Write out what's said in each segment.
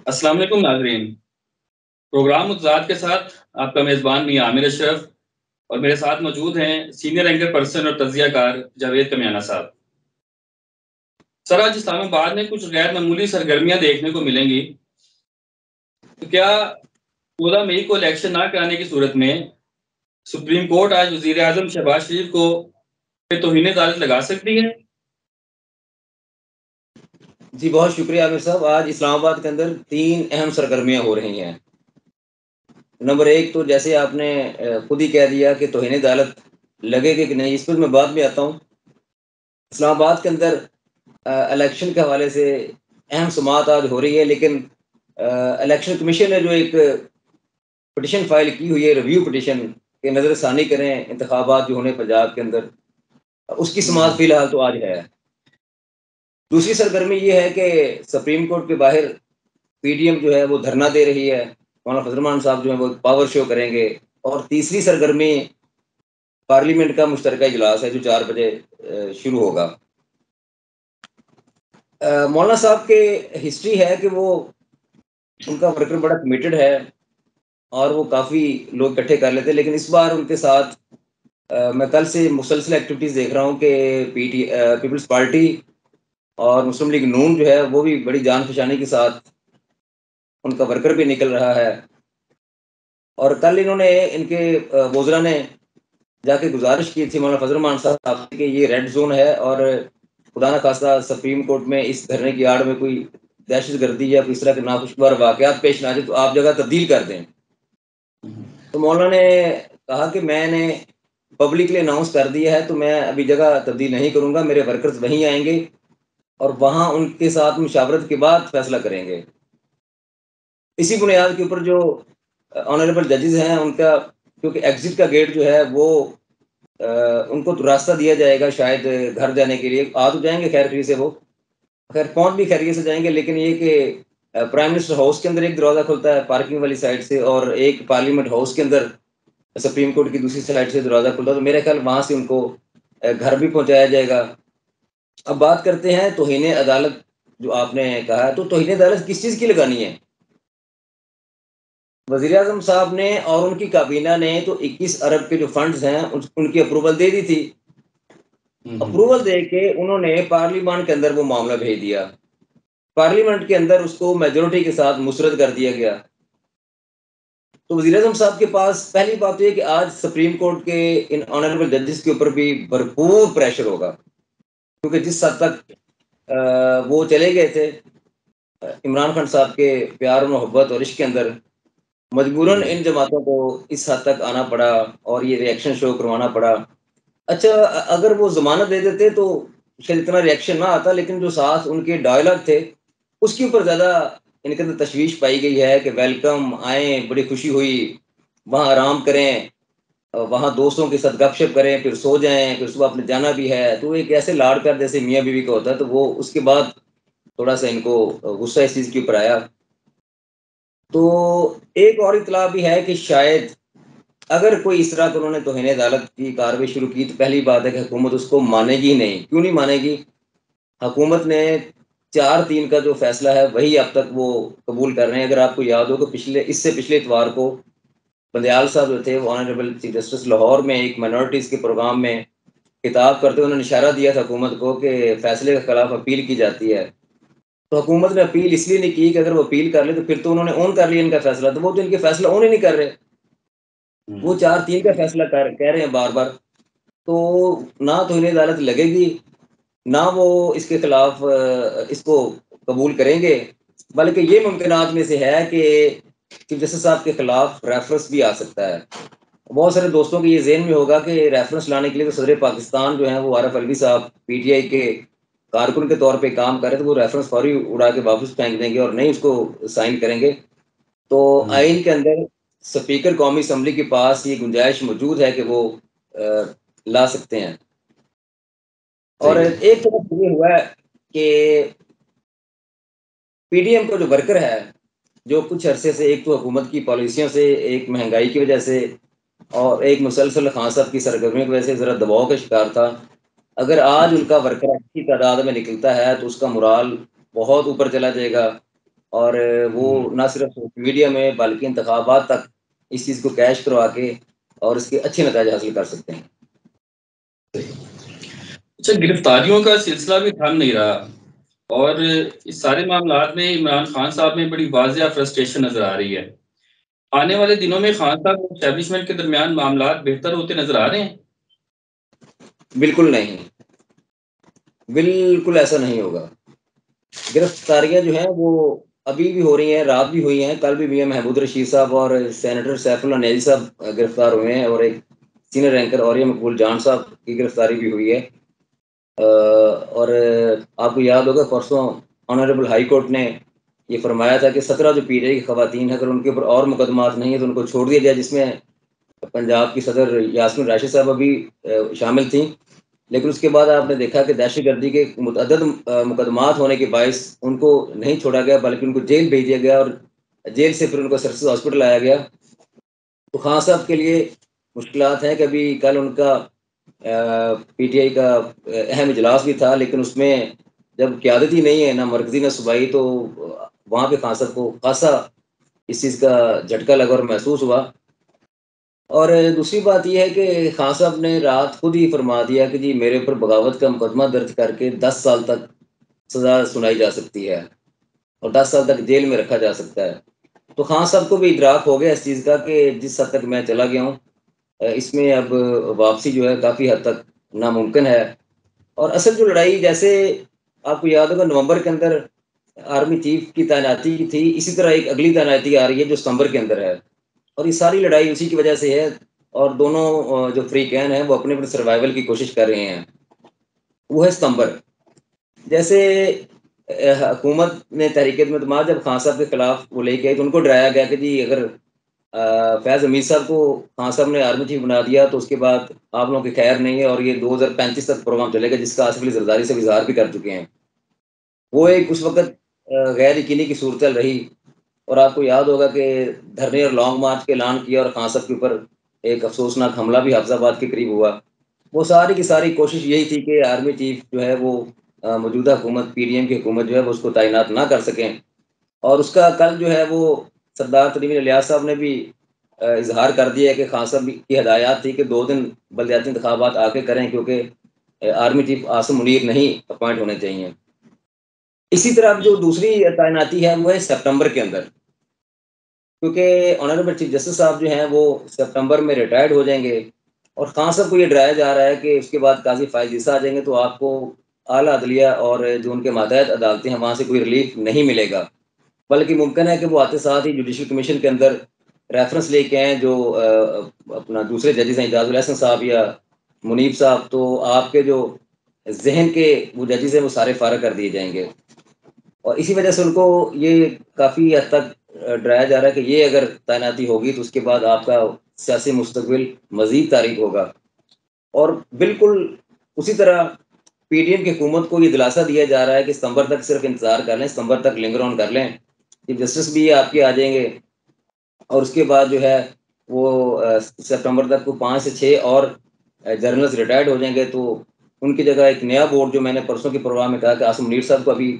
السلام علیکم ناظرین، پروگرام متضاد کے ساتھ آپ کا میزبان میاں عامر اشرف اور میرے ساتھ موجود ہیں سینئر اینکر پرسن اور تجزیہ کار جاوید کمیانہ صاحب۔ سر، آج اسلام آباد میں کچھ غیر معمولی سرگرمیاں دیکھنے کو ملیں گی، تو کیا 14 مئی کو الیکشن نہ کرانے کی صورت میں سپریم کورٹ آج وزیر اعظم شہباز شریف کو توہین عدالت لگا سکتی ہے؟ جی بہت شکریہ عامر صاحب۔ آج اسلام آباد کے اندر 3 اہم سرگرمیاں ہو رہی ہیں۔ نمبر 1 تو جیسے آپ نے خود ہی کہہ دیا کہ توہین عدالت لگے گی کہ نہیں، اس پر میں بعد میں آتا ہوں۔ اسلام آباد کے اندر الیکشن کے حوالے سے اہم سماعت آج ہو رہی ہے، لیکن الیکشن کمیشن نے جو ایک پٹیشن فائل کی ہوئی ہے، ریویو پٹیشن کہ نظر ثانی کریں انتخابات جو ہونے پنجاب کے اندر، اس کی سماعت فی الحال تو آج ہے۔ دوسری سرگرمی یہ ہے کہ سپریم کورٹ کے باہر پی ڈی ایم جو ہے وہ دھرنا دے رہی ہے، مولانا فضل الرحمان صاحب جو ہیں وہ پاور شو کریں گے۔ اور تیسری سرگرمی پارلیمنٹ کا مشترکہ اجلاس ہے جو 4 بجے شروع ہوگا۔ مولانا صاحب کے ہسٹری ہے کہ وہ ان کا ورکر بڑا کمیٹڈ ہے اور وہ کافی لوگ اکٹھے کر لیتے، لیکن اس بار ان کے ساتھ میں کل سے مسلسل ایکٹیویٹیز دیکھ رہا ہوں کہ پیپلز پارٹی اور مسلم لیگ نون جو ہے وہ بھی بڑی جان فشانی کے ساتھ ان کا ورکر بھی نکل رہا ہے۔ اور کل انہوں نے ان کے وزراء نے جا کے گزارش کی تھی مولانا فضل الرحمان صاحب سے کہ یہ ریڈ زون ہے اور خدا نہ خواستہ سپریم کورٹ میں اس دھرنے کی آڑ میں کوئی دہشت گردی یا اس طرح کے ناخوشگوار واقعات پیش نہ آ جائے تو آپ جگہ تبدیل کر دیں۔ تو مولانا نے کہا کہ میں نے پبلکلی اناؤنس کر دیا ہے تو میں ابھی جگہ تبدیل نہیں کروں گا، میرے ورکرز وہیں آئیں گے اور وہاں ان کے ساتھ مشاورت کے بعد فیصلہ کریں گے۔ اسی بنیاد کے اوپر جو آنریبل ججز ہیں ان کا، کیونکہ ایگزٹ کا گیٹ جو ہے وہ ان کو راستہ دیا جائے گا شاید گھر جانے کے لیے، آ تو جائیں گے خیر خیریت سے، وہ خیر پہنچ بھی خیریت سے جائیں گے، لیکن یہ کہ پرائم منسٹر ہاؤس کے اندر ایک دروازہ کھلتا ہے پارکنگ والی سائڈ سے اور ایک پارلیمنٹ ہاؤس کے اندر سپریم کورٹ کی دوسری سائڈ سے دروازہ کھلتا ہے، تو میرے خیال وہاں سے ان کو گھر بھی پہنچایا جائے گا۔ اب بات کرتے ہیں توہین عدالت جو آپ نے کہا ہے، تو توہین عدالت کس چیز کی لگانی ہے؟ وزیر اعظم صاحب نے اور ان کی کابینہ نے تو 21 ارب کے جو فنڈز ہیں ان کی اپروول دے دی تھی۔ اپروول دے کے انہوں نے پارلیمان کے اندر وہ معاملہ بھیج دیا، پارلیمنٹ کے اندر اس کو میجورٹی کے ساتھ مسرد کر دیا گیا۔ تو وزیر اعظم صاحب کے پاس پہلی بات یہ کہ آج سپریم کورٹ کے ان آنریبل ججز کے اوپر بھی بھرپور پریشر ہوگا، کیونکہ جس حد تک وہ چلے گئے تھے عمران خان صاحب کے پیار و محبت اور عشق کے اندر، مجبوراً ان جماعتوں کو اس حد تک آنا پڑا اور یہ ریئیکشن شو کروانا پڑا۔ اچھا اگر وہ ضمانت دے دیتے تو شاید اتنا ریئیکشن نہ آتا، لیکن جو ساتھ ان کے ڈائلاگ تھے اس کے اوپر زیادہ ان کے اندر تشویش پائی گئی ہے کہ ویلکم، آئیں، بڑی خوشی ہوئی، وہاں آرام کریں، وہاں دوستوں کے ساتھ گپ شپ کریں، پھر سو جائیں، پھر صبح اپنے جانا بھی ہے۔ تو ایک ایسے لاڑ پیار جیسے میاں بیوی کا ہوتا ہے، تو وہ اس کے بعد تھوڑا سا ان کو غصہ اس چیز کے اوپر آیا۔ تو ایک اور اطلاع بھی ہے کہ شاید اگر کوئی اس طرح انہوں نے توہین عدالت کی کارروائی شروع کی تو پہلی بات ہے کہ حکومت اس کو مانے گی نہیں۔ کیوں نہیں مانے گی؟ حکومت نے 4/3 کا جو فیصلہ ہے وہی اب تک وہ قبول کر رہے ہیں۔ اگر آپ کو یاد ہو کہ اس سے پچھلے اتوار کو بندیال صاحب جو تھے وہ آنریبل چیف جسٹس لاہور میں ایک مائنورٹیز کے پروگرام میں خطاب کرتے ہوئے انہوں نے اشارہ دیا تھا حکومت کو کہ فیصلے کے خلاف اپیل کی جاتی ہے۔ تو حکومت نے اپیل اس لیے نہیں کی کہ اگر وہ اپیل کر لے تو پھر تو انہوں نے اون کر لیا ان کا فیصلہ، تو وہ تو ان کے فیصلہ اون ہی نہیں کر رہے، وہ 4/3 کا فیصلہ کہہ رہے ہیں بار بار۔ تو نہ تو انہیں عدالت لگے گی، نہ وہ اس کے خلاف اس کو قبول کریں گے، بلکہ یہ ممکنات میں سے ہے کہ چیف جسٹس صاحب کے خلاف ریفرنس بھی آ سکتا ہے۔ بہت سارے دوستوں کے یہ ذہن میں ہوگا کہ ریفرنس لانے کے لیے تو صدر پاکستان جو ہیں وہ عارف الوی صاحب پی ٹی آئی کے کارکن کے طور پہ کام کر رہے تھے، وہ ریفرنس فوری اڑا کے واپس پھینک دیں گے اور نہیں اس کو سائن کریں گے۔ تو آئین کے اندر سپیکر قومی اسمبلی کے پاس یہ گنجائش موجود ہے کہ وہ لا سکتے ہیں۔ اور ایک طرف یہ ہوا ہے کہ پی ڈی ایم کا جو ورکر ہے جو کچھ عرصے سے ایک تو حکومت کی پالیسیوں سے، ایک مہنگائی کی وجہ سے اور ایک مسلسل خان صاحب کی سرگرمیوں کی وجہ سے ذرا دباؤ کا شکار تھا، اگر آج ان کا ورکر اچھی تعداد میں نکلتا ہے تو اس کا مرال بہت اوپر چلا جائے گا۔ اور وہ نہ صرف سوشل میڈیا میں بلکہ انتخابات تک اس چیز کو کیش کروا کے اور اس کے اچھے نتائج حاصل کر سکتے ہیں۔ اچھا، گرفتاریوں کا سلسلہ بھی تھم نہیں رہا اور اس سارے معاملات میں عمران خان صاحب میں بڑی واضح فرسٹریشن نظر آ رہی ہے۔ آنے والے دنوں میں خان صاحب اور اسٹیبلشمنٹ کے درمیان معاملات بہتر ہوتے نظر آ رہے ہیں؟ بالکل نہیں، بالکل ایسا نہیں ہوگا۔ گرفتاریاں جو ہیں وہ ابھی بھی ہو رہی ہیں، رات بھی ہوئی ہیں، کل بھی ہیں۔ محمود رشید صاحب اور سینیٹر سیف اللہ نیازی صاحب گرفتار ہوئے ہیں، اور ایک سینئر رینکر اوریا مقبول جان صاحب کی گرفتاری بھی ہوئی ہے۔ اور آپ کو یاد ہوگا پرسوں آنریبل ہائی کورٹ نے یہ فرمایا تھا کہ 17 جو پی ٹی آئی کی خواتین ہیں، اگر ان کے اوپر اور مقدمات نہیں ہیں تو ان کو چھوڑ دیا جائے، جس میں پنجاب کی صدر یاسمین راشد صاحب ابھی شامل تھیں۔ لیکن اس کے بعد آپ نے دیکھا کہ دہشت گردی کے متعدد مقدمات ہونے کے باعث ان کو نہیں چھوڑا گیا بلکہ ان کو جیل بھیج دیا گیا، اور جیل سے پھر ان کو سرسز ہاسپٹل آیا گیا۔ تو خان صاحب کے لیے مشکلات ہیں کہ ابھی کل ان کا پی ٹی آئی کا اہم اجلاس بھی تھا، لیکن اس میں جب قیادتی نہیں ہے، نہ مرکزی نہ صوبائی، تو وہاں پہ خان صاحب کو خاصا اس چیز کا جھٹکا لگا اور محسوس ہوا۔ اور دوسری بات یہ ہے کہ خان صاحب نے رات خود ہی فرما دیا کہ جی میرے اوپر بغاوت کا مقدمہ درج کر کے 10 سال تک سزا سنائی جا سکتی ہے اور 10 سال تک جیل میں رکھا جا سکتا ہے۔ تو خان صاحب کو بھی ادراک ہو گیا اس چیز کا کہ جس حد تک میں چلا گیا ہوں، اس میں اب واپسی جو ہے کافی حد تک ناممکن ہے۔ اور اصل جو لڑائی، جیسے آپ کو یاد ہوگا نومبر کے اندر آرمی چیف کی تعیناتی کی تھی، اسی طرح ایک اگلی تعیناتی آ رہی ہے جو ستمبر کے اندر ہے، اور یہ ساری لڑائی اسی کی وجہ سے ہے۔ اور دونوں جو فریقین ہیں وہ اپنے اپنے سروائیول کی کوشش کر رہے ہیں۔ وہ ہے ستمبر۔ جیسے حکومت نے تحریک اعتماد جب خان صاحب کے خلاف وہ لے کے آئی تو ان کو ڈرایا گیا کہ جی اگر فیض حمید صاحب کو خان صاحب نے آرمی چیف بنا دیا تو اس کے بعد آپ لوگوں کی خیر نہیں ہے، اور یہ 2035 تک پروگرام چلے گا، جس کا آصف علی زرداری سے اظہار بھی کر چکے ہیں۔ وہ ایک اس وقت غیر یقینی کی صورتحال رہی، اور آپ کو یاد ہوگا کہ دھرنے اور لانگ مارچ کے اعلان کیا اور خان صاحب کے اوپر ایک افسوسناک حملہ بھی حفظ آباد کے قریب ہوا۔ وہ ساری کی ساری کوشش یہی تھی کہ آرمی چیف جو ہے وہ موجودہ حکومت پی ڈی ایم کی حکومت جو ہے وہ اس کو تعینات نہ کر سکیں۔ اور اس کا کل جو ہے وہ سردار ترین الیاس صاحب نے بھی اظہار کر دیا ہے کہ خان صاحب کی ہدایات تھی کہ 2 دن بلدیاتی انتخابات آ کے کریں، کیونکہ آرمی چیف عاصم منیر نہیں اپوائنٹ ہونے چاہیے۔ اسی طرح جو دوسری تعیناتی ہے وہ ہے سپتمبر کے اندر، کیونکہ آنریبل چیف جسٹس صاحب جو ہیں وہ سپتمبر میں ریٹائرڈ ہو جائیں گے، اور خان صاحب کو یہ ڈرایا جا رہا ہے کہ اس کے بعد قاضی فائز عیسیٰ آ جائیں گے تو آپ کو اعلیٰ عدلیہ اور جو ان کے ماتحت عدالتیں ہیں وہاں سے کوئی ریلیف نہیں ملے گا، بلکہ ممکن ہے کہ وہ آتے ساتھ ہی جوڈیشل کمیشن کے اندر ریفرنس لے کے آئیں جو اپنا دوسرے ججز ہیں، اعجاز الحسن صاحب یا منیب صاحب، تو آپ کے جو ذہن کے وہ ججز ہیں وہ سارے فارغ کر دیے جائیں گے۔ اور اسی وجہ سے ان کو یہ کافی حد تک ڈرایا جا رہا ہے کہ یہ اگر تعیناتی ہوگی تو اس کے بعد آپ کا سیاسی مستقبل مزید تاریک ہوگا۔ اور بالکل اسی طرح پی ٹی ایم کی حکومت کو یہ دلاسا دیا جا رہا ہے کہ ستمبر تک صرف انتظار کر لیں، ستمبر تک لنگر آن کر لیں، چیف جسٹس بھی آپ کے آ جائیں گے، اور اس کے بعد جو ہے وہ سپتمبر تک کو 5 سے 6 اور جرنلز ریٹائرڈ ہو جائیں گے، تو ان کی جگہ ایک نیا بورڈ، جو میں نے پرسوں کے پروگرام میں کہا کہ عاصم منیر صاحب کو ابھی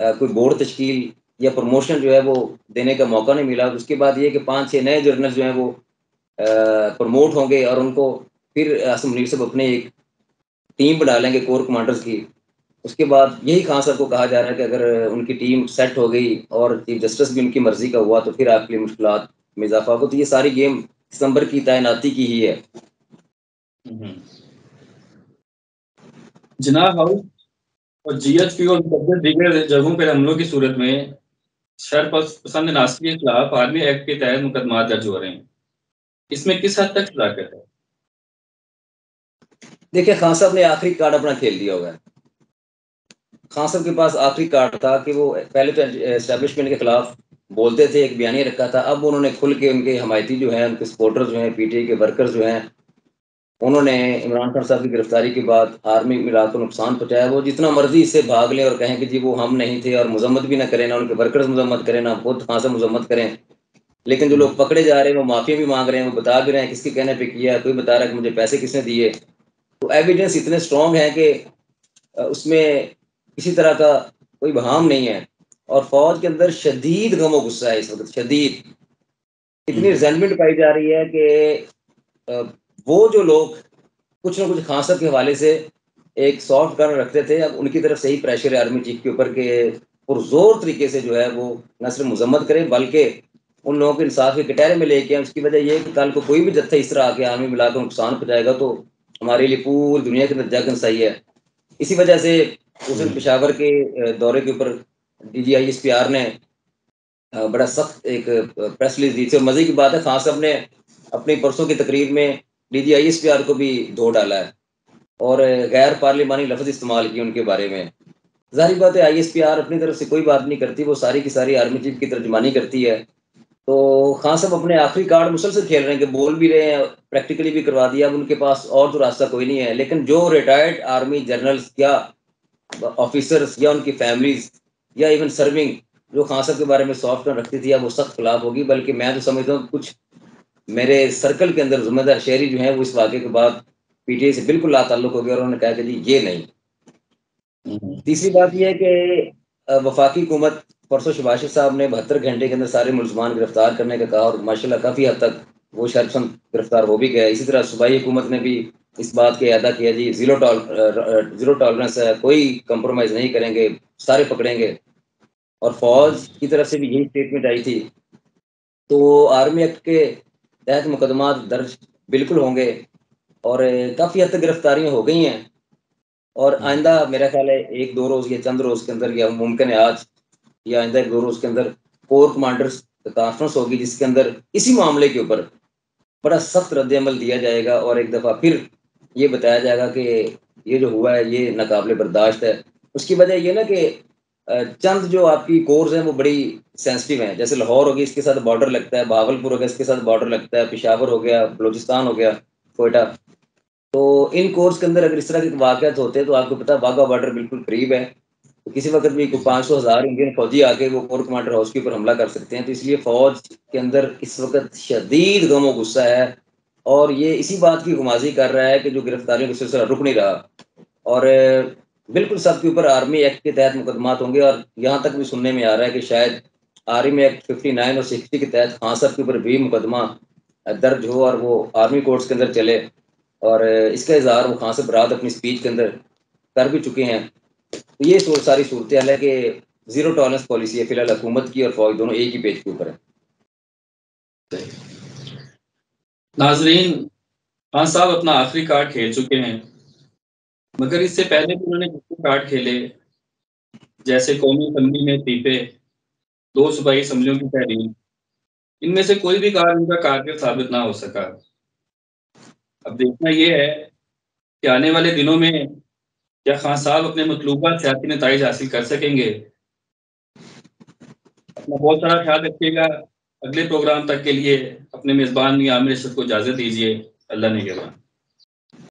کوئی بورڈ تشکیل یا پروموشن جو ہے وہ دینے کا موقع نہیں ملا۔ اس کے بعد یہ کہ 5-6 نئے جرنل جو ہیں وہ پروموٹ ہوں گے، اور ان کو پھر عاصم منیر صاحب اپنے ایک ٹیم بنا لیں گے کور کمانڈرز کی۔ اس کے بعد یہی خان صاحب کو کہا جا رہا ہے کہ اگر ان کی ٹیم سیٹ ہو گئی اور چیف جسٹس بھی ان کی مرضی کا ہوا تو پھر آپ کے لیے مشکلات میں اضافہ ہوگا۔ تو یہ ساری گیم دسمبر کی تعیناتی کی ہی ہے۔ جناب ہاؤس اور جی ایچ پی اور دیگر جگہوں پر حملوں کی صورت میں شر پسند ناصری کے خلاف آرمی ایکٹ کے تحت مقدمات درج ہو رہے ہیں، اس میں کس حد تک صداقت ہے؟ دیکھیں خان صاحب نے آخری کارڈ اپنا کھیل دیا ہوگا۔ خان صاحب کے پاس آخری کارڈ تھا کہ وہ پہلے تو اسٹیبلشمنٹ کے خلاف بولتے تھے، ایک بیانیہ رکھا تھا، اب انہوں نے کھل کے ان کے حمایتی جو ہیں، ان کے سپورٹر جو ہیں، پی ٹی آئی کے ورکر جو ہیں، انہوں نے عمران خان صاحب کی گرفتاری کے بعد آرمی امارات کو نقصان پہنچایا۔ وہ جتنا مرضی اس سے بھاگ لیں اور کہیں کہ جی وہ ہم نہیں تھے، اور مذمت بھی نہ کریں، نہ ان کے ورکرز مذمت کریں، نہ خود خان صاحب مذمت کریں، لیکن جو لوگ پکڑے جا رہے ہیں وہ معافی بھی مانگ رہے ہیں، وہ بتا بھی رہے ہیں کس کے کہنے پہ کیا ہے، کوئی بتا رہا ہے کہ مجھے پیسے کس نے دیے۔ تو ایویڈنس اتنے اسٹرانگ ہیں کہ اس میں کسی طرح کا کوئی بہام نہیں ہے۔ اور فوج کے اندر شدید غم و غصہ ہے اس وقت، شدید، اتنی ریزنمنٹ پائی جا رہی ہے کہ وہ جو لوگ کچھ نہ کچھ خان صاحب کے حوالے سے ایک سافٹ کارنر رکھتے تھے، اب ان کی طرف سے ہی پریشر ہے آرمی چیف کے اوپر کہ پرزور طریقے سے جو ہے وہ نہ صرف مذمت کرے بلکہ ان لوگوں کو انصاف کے کٹہرے میں لے کے آئیں۔ اس کی وجہ یہ ہے کہ کل کو کوئی بھی جتھا اس طرح آ کے آرمی ملا کر نقصان پہنچائے گا تو ہمارے لیے پوری دنیا کے اندر جنگ صحیح ہے۔ اسی وجہ سے اس دن پشاور کے دورے کے اوپر D G I S P R نے بڑا سخت ایک پریس ریلیز دی تھی، اور مزے کی بات ہے خان صاحب نے اپنی پرسوں کی تقریر میں D G I S P R کو بھی دھو ڈالا ہے اور غیر پارلیمانی لفظ استعمال کیے ان کے بارے میں۔ ظاہری بات ہے آئی ایس پی آر اپنی طرف سے کوئی بات نہیں کرتی، وہ ساری کی ساری آرمی چیف کی ترجمانی کرتی ہے۔ تو خان صاحب اپنے آخری کارڈ مسلسل کھیل رہے ہیں کہ بول بھی رہے ہیں، پریکٹیکلی بھی کروا دیا، اب ان کے پاس اور تو راستہ کوئی نہیں ہے۔ لیکن جو ریٹائرڈ آرمی جنرلز یا آفیسرز یا ان کی فیملیز یا ایون سرونگ جو خان صاحب کے بارے میں سافٹ رکھتی تھی، اب وہ سخت خلاف ہوگی۔ بلکہ میں تو سمجھتا ہوں کچھ میرے سرکل کے اندر ذمہ دار شہری جو ہیں وہ اس واقعے کے بعد پی ٹی آئی سے بالکل لا تعلق ہو گیا، اور انہوں نے کہا کہ جی یہ نہیں۔ تیسری بات یہ ہے کہ وفاقی حکومت پرسوں شباز شریف صاحب نے 72 گھنٹے کے اندر سارے ملزمان گرفتار کرنے کا کہا، اور ماشاءاللہ کافی حد تک وہ شرپسند گرفتار ہو بھی گئے۔ اسی طرح صوبائی حکومت نے بھی اس بات کے اعادہ کیا جی زیرو ٹالرنس ہے، کوئی کمپرومائز نہیں کریں گے، سارے پکڑیں گے۔ اور فوج کی طرف سے بھی یہی اسٹیٹمنٹ آئی تھی۔ تو آرمی ایکٹ کے تحت مقدمات درج بالکل ہوں گے، اور کافی حد تک گرفتاریاں ہو گئی ہیں، اور آئندہ میرا خیال ہے 1-2 روز یا چند روز کے اندر، یا ممکن ہے آج یا آئندہ 1-2 روز کے اندر کور کمانڈرز کانفرنس ہوگی جس کے اندر اسی معاملے کے اوپر بڑا سخت رد عمل دیا جائے گا، اور ایک دفعہ پھر یہ بتایا جائے گا کہ یہ جو ہوا ہے یہ ناقابل برداشت ہے۔ اس کی وجہ یہ نا کہ چند جو آپ کی کورز ہیں وہ بڑی سینسٹیو ہیں، جیسے لاہور ہو گئی اس کے ساتھ بارڈر لگتا ہے، بہاولپور ہو گیا اس کے ساتھ بارڈر لگتا ہے، پشاور ہو گیا، بلوچستان ہو گیا، کوئٹہ۔ تو ان کورس کے اندر اگر اس طرح کے واقعات ہوتے ہیں تو آپ کو پتا واگا بارڈر بالکل قریب ہے، تو کسی وقت بھی 500,000 انڈین فوجی آ کے وہ کور کمانڈر ہاؤس کے اوپر حملہ کر سکتے ہیں۔ تو اس لیے فوج کے اندر اس وقت شدید غم و غصہ ہے، اور یہ اسی بات کی غمازی کر رہا ہے کہ جو گرفتاریوں کا سلسلہ رک نہیں رہا، اور بالکل سب کے اوپر آرمی ایکٹ کے تحت مقدمات ہوں گے۔ اور یہاں تک بھی سننے میں آ رہا ہے کہ شاید آرمی ایکٹ 59 اور 60 کے تحت خان صاحب کے اوپر بھی مقدمہ درج ہو اور وہ آرمی کورٹس کے اندر چلے، اور اس کا اظہار وہ خان صاحب رات اپنی اسپیچ کے اندر کر بھی چکے ہیں۔ تو یہ ساری صورتحال ہے کہ زیرو ٹالرنس پالیسی ہے فی الحال حکومت کی اور فوج دونوں ایک ہی پیج کے اوپر ہے۔ ناظرین، خان صاحب اپنا آخری کارڈ کھیل چکے ہیں، مگر اس سے پہلے بھی انہوں نے کتنے کارڈ کھیلے، جیسے قومی اسمبلی میں پیپے، 2 صوبائی اسمبلیوں کی تحریم۔ ان میں سے کوئی بھی کارڈ ان کا کارگر ثابت نہ ہو سکا۔ اب دیکھنا یہ ہے کہ آنے والے دنوں میں کیا خان صاحب اپنے مطلوبہ سیاسی نتائج حاصل کر سکیں گے۔ اپنا بہت سارا خیال رکھیے گا۔ اگلے پروگرام تک کے لیے اپنے میزبان عامر اشرف کو اجازت دیجیے۔ اللہ نگہبان۔